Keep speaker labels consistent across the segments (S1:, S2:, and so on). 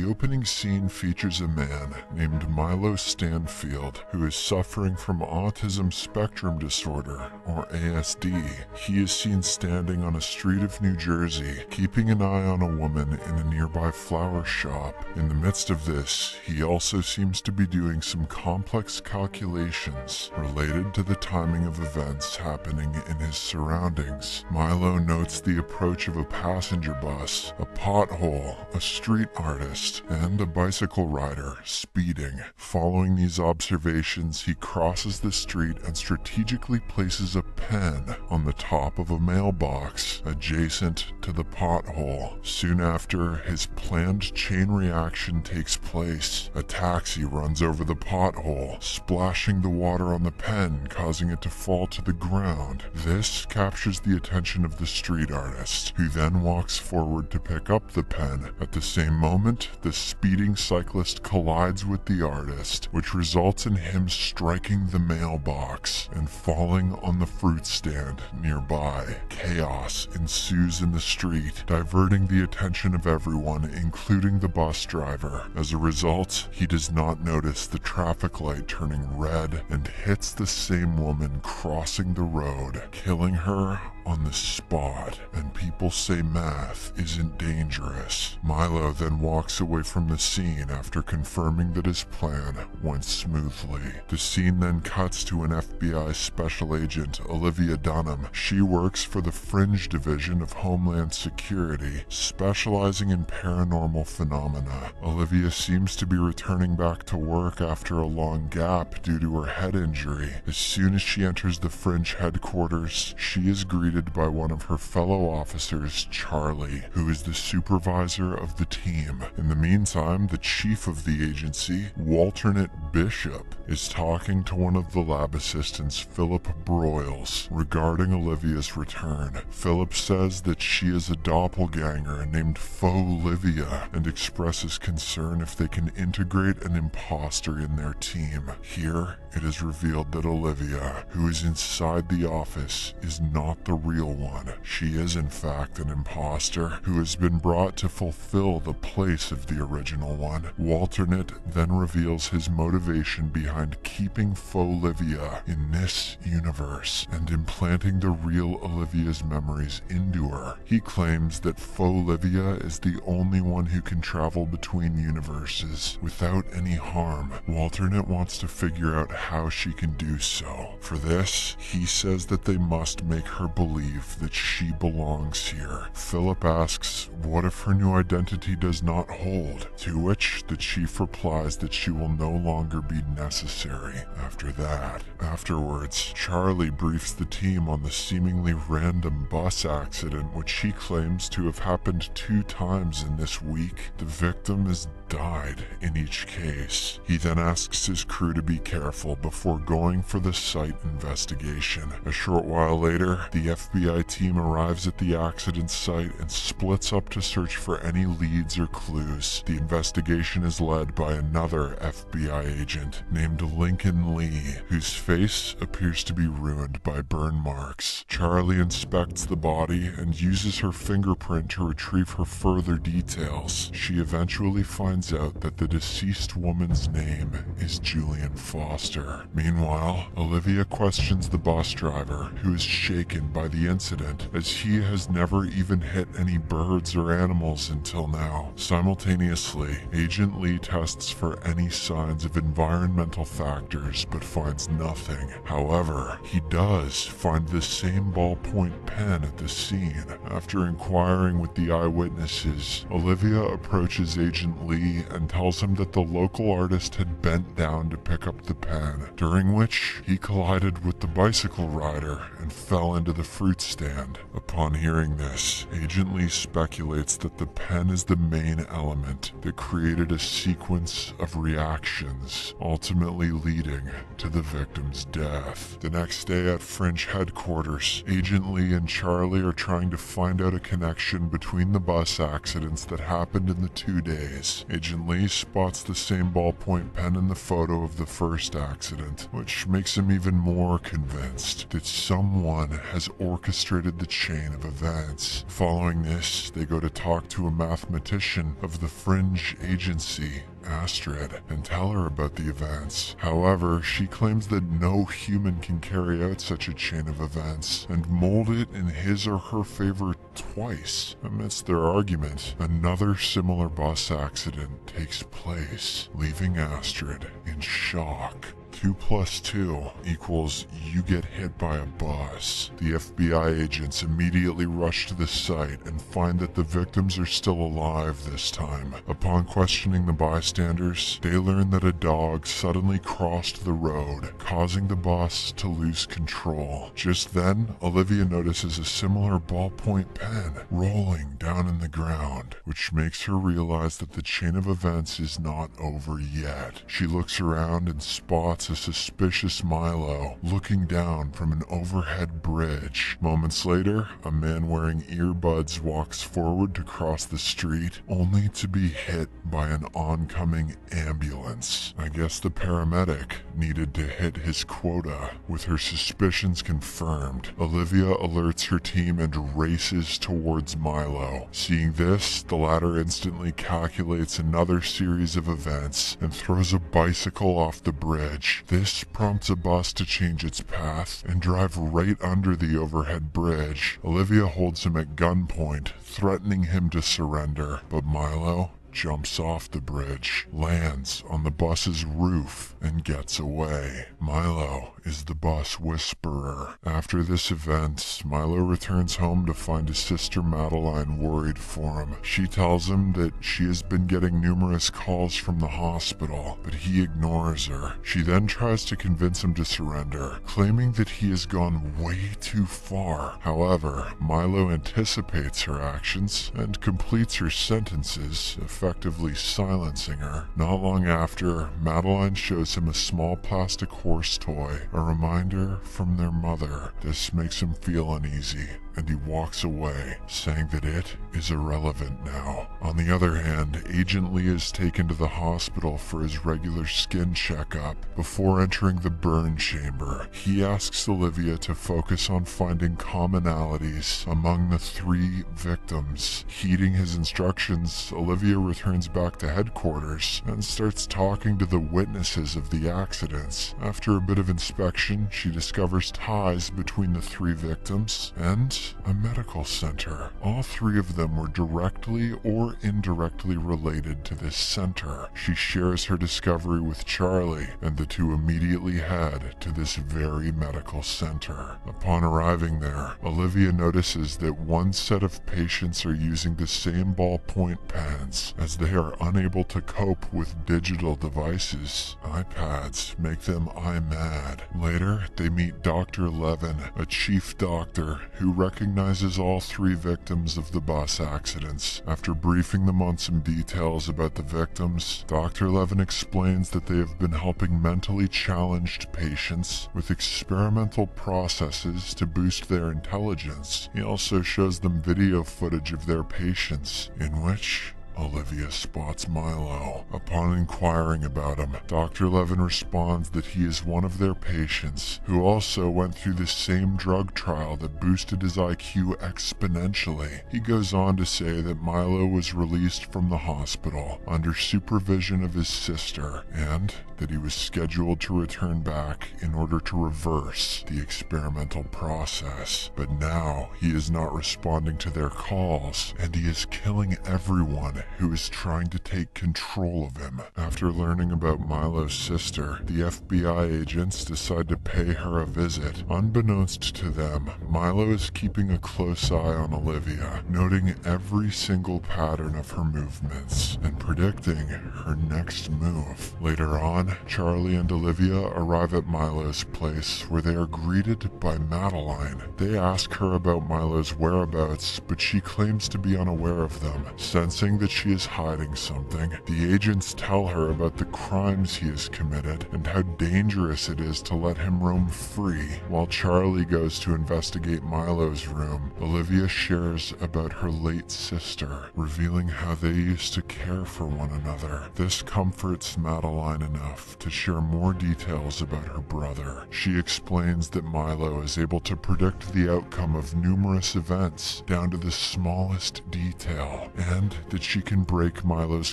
S1: The opening scene features a man named Milo Stanfield who is suffering from autism spectrum disorder, or ASD. He is seen standing on a street of New Jersey, keeping an eye on a woman in a nearby flower shop. In the midst of this, he also seems to be doing some complex calculations related to the timing of events happening in his surroundings. Milo notes the approach of a passenger bus, a pothole, a street artist, and a bicycle rider speeding. Following these observations, he crosses the street and strategically places a pen on the top of a mailbox adjacent to the pothole. Soon after, his planned chain reaction takes place. A taxi runs over the pothole, splashing the water on the pen, causing it to fall to the ground. This captures the attention of the street artist, who then walks forward to pick up the pen. At the same moment, the speeding cyclist collides with the artist, which results in him striking the mailbox and falling on the fruit stand nearby. Chaos ensues in the street, diverting the attention of everyone, including the bus driver. As a result, he does not notice the traffic light turning red and hits the same woman crossing the road, killing her on the spot, and people say math isn't dangerous. Milo then walks away from the scene after confirming that his plan went smoothly. The scene then cuts to an FBI special agent, Olivia Dunham. She works for the Fringe Division of Homeland Security, specializing in paranormal phenomena. Olivia seems to be returning back to work after a long gap due to her head injury. As soon as she enters the Fringe headquarters, she is greeted by one of her fellow officers, Charlie, who is the supervisor of the team. In the meantime, the chief of the agency, Walternate Bishop, is talking to one of the lab assistants, Philip Broyles, regarding Olivia's return. Philip says that she is a doppelganger named Olivia and expresses concern if they can integrate an imposter in their team. Here, it is revealed that Olivia, who is inside the office, is not the real one. She is in fact an imposter who has been brought to fulfill the place of the original one. Walternate then reveals his motivation behind keeping Olivia in this universe and implanting the real Olivia's memories into her. He claims that Olivia is the only one who can travel between universes without any harm. Walternate wants to figure out how she can do so. For this, he says that they must make her believe that she belongs here. Philip asks what if her new identity does not hold, to which the chief replies that she will no longer be necessary after that. Afterwards, Charlie briefs the team on the seemingly random bus accident which he claims to have happened 2 times in this week. The victim has died in each case. He then asks his crew to be careful before going for the site investigation. A short while later, the FBI team arrives at the accident site and splits up to search for any leads or clues. The investigation is led by another FBI agent named Lincoln Lee, whose face appears to be ruined by burn marks. Charlie inspects the body and uses her fingerprint to retrieve her further details. She eventually finds out that the deceased woman's name is Julian Foster. Meanwhile, Olivia questions the bus driver, who is shaken by the incident as he has never even hit any birds or animals until now. Simultaneously, Agent Lee tests for any signs of environmental factors but finds nothing. However, he does find the same ballpoint pen at the scene. After inquiring with the eyewitnesses, Olivia approaches Agent Lee and tells him that the local artist had bent down to pick up the pen, during which he collided with the bicycle rider and fell into the fruit stand. Upon hearing this, Agent Lee speculates that the pen is the main element that created a sequence of reactions, ultimately leading to the victim's death. The next day at Fringe headquarters, Agent Lee and Charlie are trying to find out a connection between the bus accidents that happened in the 2 days. Agent Lee spots the same ballpoint pen in the photo of the first accident, which makes him even more convinced that someone has orchestrated the chain of events. Following this, they go to talk to a mathematician of the Fringe Agency, Astrid, and tell her about the events. However, she claims that no human can carry out such a chain of events and mold it in his or her favor twice. Amidst their argument, another similar bus accident takes place, leaving Astrid in shock. 2 + 2 equals you get hit by a bus. The FBI agents immediately rush to the site and find that the victims are still alive this time. Upon questioning the bystanders, they learn that a dog suddenly crossed the road, causing the bus to lose control. Just then, Olivia notices a similar ballpoint pen rolling down in the ground, which makes her realize that the chain of events is not over yet. She looks around and spots a suspicious Milo looking down from an overhead bridge. Moments later, a man wearing earbuds walks forward to cross the street, only to be hit by an oncoming ambulance. I guess the paramedic needed to hit his quota. With her suspicions confirmed, Olivia alerts her team and races towards Milo. Seeing this, the latter instantly calculates another series of events and throws a bicycle off the bridge. This prompts a bus to change its path and drive right under the overhead bridge. Olivia holds him at gunpoint, threatening him to surrender, but Milo jumps off the bridge, lands on the bus's roof, and gets away. Milo is the bus whisperer. After this event, Milo returns home to find his sister Madeline worried for him. She tells him that she has been getting numerous calls from the hospital, but he ignores her. She then tries to convince him to surrender, claiming that he has gone way too far. However, Milo anticipates her actions and completes her sentences, effectively silencing her. Not long after, Madeline shows him a small plastic horse toy, a reminder from their mother. This makes him feel uneasy, and he walks away, saying that it is irrelevant now. On the other hand, Agent Lee is taken to the hospital for his regular skin checkup. Before entering the burn chamber, he asks Olivia to focus on finding commonalities among the 3 victims. Heeding his instructions, Olivia returns back to headquarters and starts talking to the witnesses of the accidents. After a bit of inspection, she discovers ties between the 3 victims and a medical center. All 3 of them were directly or indirectly related to this center. She shares her discovery with Charlie, and the two immediately head to this very medical center. Upon arriving there, Olivia notices that one set of patients are using the same ballpoint pens, as they are unable to cope with digital devices. iPads make them eye-mad. Later, they meet Dr. Levin, a chief doctor who recognizes all 3 victims of the bus accidents. After briefing them on some details about the victims, Dr. Levin explains that they have been helping mentally challenged patients with experimental processes to boost their intelligence. He also shows them video footage of their patients, in which Olivia spots Milo. Upon inquiring about him, Dr. Levin responds that he is one of their patients who also went through the same drug trial that boosted his IQ exponentially. He goes on to say that Milo was released from the hospital under supervision of his sister, and that he was scheduled to return back in order to reverse the experimental process. But now he is not responding to their calls, and he is killing everyone who is trying to take control of him. After learning about Milo's sister, the FBI agents decide to pay her a visit. Unbeknownst to them, Milo is keeping a close eye on Olivia, noting every single pattern of her movements and predicting her next move. Later on, Charlie and Olivia arrive at Milo's place, where they are greeted by Madeline. They ask her about Milo's whereabouts, but she claims to be unaware of them. Sensing that she is hiding something. The agents tell her about the crimes he has committed and how dangerous it is to let him roam free. While Charlie goes to investigate Milo's room, Olivia shares about her late sister, revealing how they used to care for one another. This comforts Madeline enough to share more details about her brother. She explains that Milo is able to predict the outcome of numerous events down to the smallest detail, and that she can break Milo's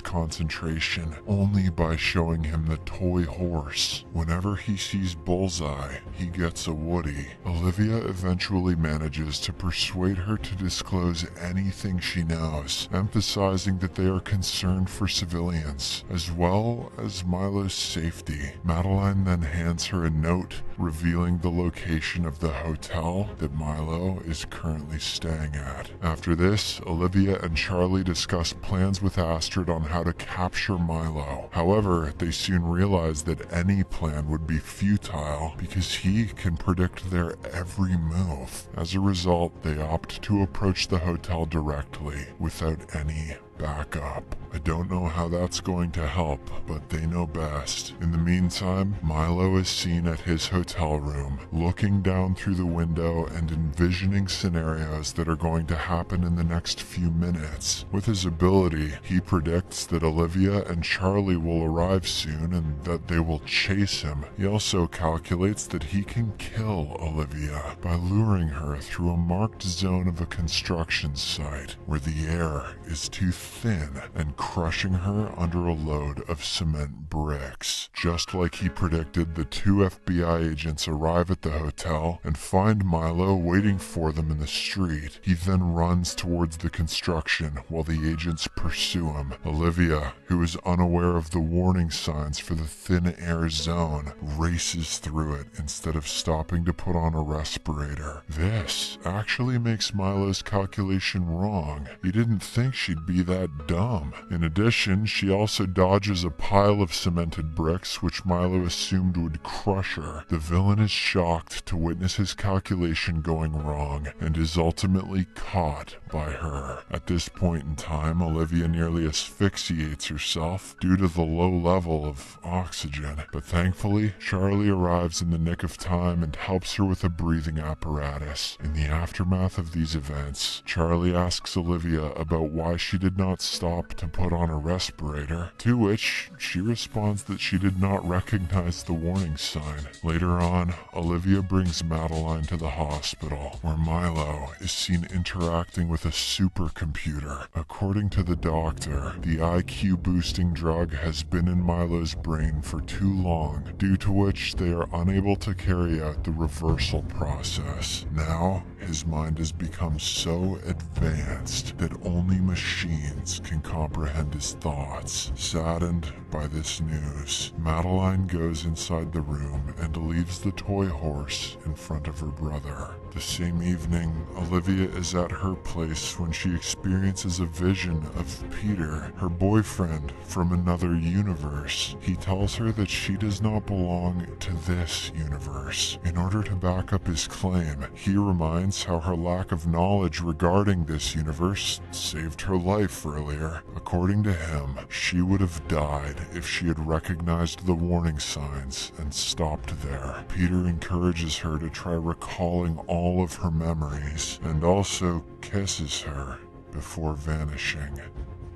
S1: concentration only by showing him the toy horse. Whenever he sees Bullseye, he gets a Woody. Olivia eventually manages to persuade her to disclose anything she knows, emphasizing that they are concerned for civilians, as well as Milo's safety. Madeline then hands her a note revealing the location of the hotel that Milo is currently staying at. After this, Olivia and Charlie discuss plans with Astrid on how to capture Milo. However, they soon realize that any plan would be futile because he can predict their every move. As a result, they opt to approach the hotel directly without any backup. I don't know how that's going to help, but they know best. In the meantime, Milo is seen at his hotel room, looking down through the window and envisioning scenarios that are going to happen in the next few minutes. With his ability, he predicts that Olivia and Charlie will arrive soon and that they will chase him. He also calculates that he can kill Olivia by luring her through a marked zone of a construction site where the air is too thin and crushing her under a load of cement bricks. Just like he predicted, the two FBI agents arrive at the hotel and find Milo waiting for them in the street. He then runs towards the construction while the agents pursue him. Olivia, who is unaware of the warning signs for the thin air zone, races through it instead of stopping to put on a respirator. This actually makes Milo's calculation wrong. He didn't think she'd be that dumb. In addition, she also dodges a pile of cemented bricks, which Milo assumed would crush her. The villain is shocked to witness his calculation going wrong and is ultimately caught by her. At this point in time, Olivia nearly asphyxiates herself due to the low level of oxygen, but thankfully, Charlie arrives in the nick of time and helps her with a breathing apparatus. In the aftermath of these events, Charlie asks Olivia about why she did not stop to put on a respirator, to which she responds that she did not recognize the warning sign. Later on, Olivia brings Madeline to the hospital, where Milo is seen interacting with a supercomputer. According to the doctor, the IQ-boosting drug has been in Milo's brain for too long, due to which they are unable to carry out the reversal process. Now, his mind has become so advanced that only machines can comprehend his thoughts. Saddened by this news, Madeline goes inside the room and leaves the toy horse in front of her brother. The same evening, Olivia is at her place when she experiences a vision of Peter, her boyfriend from another universe. He tells her that she does not belong to this universe. In order to back up his claim, he reminds how her lack of knowledge regarding this universe saved her life earlier. According to him, she would have died if she had recognized the warning signs and stopped there. Peter encourages her to try recalling all of her memories and also kisses her before vanishing.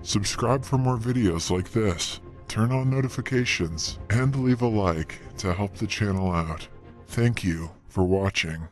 S1: Subscribe for more videos like this, turn on notifications, and leave a like to help the channel out. Thank you for watching.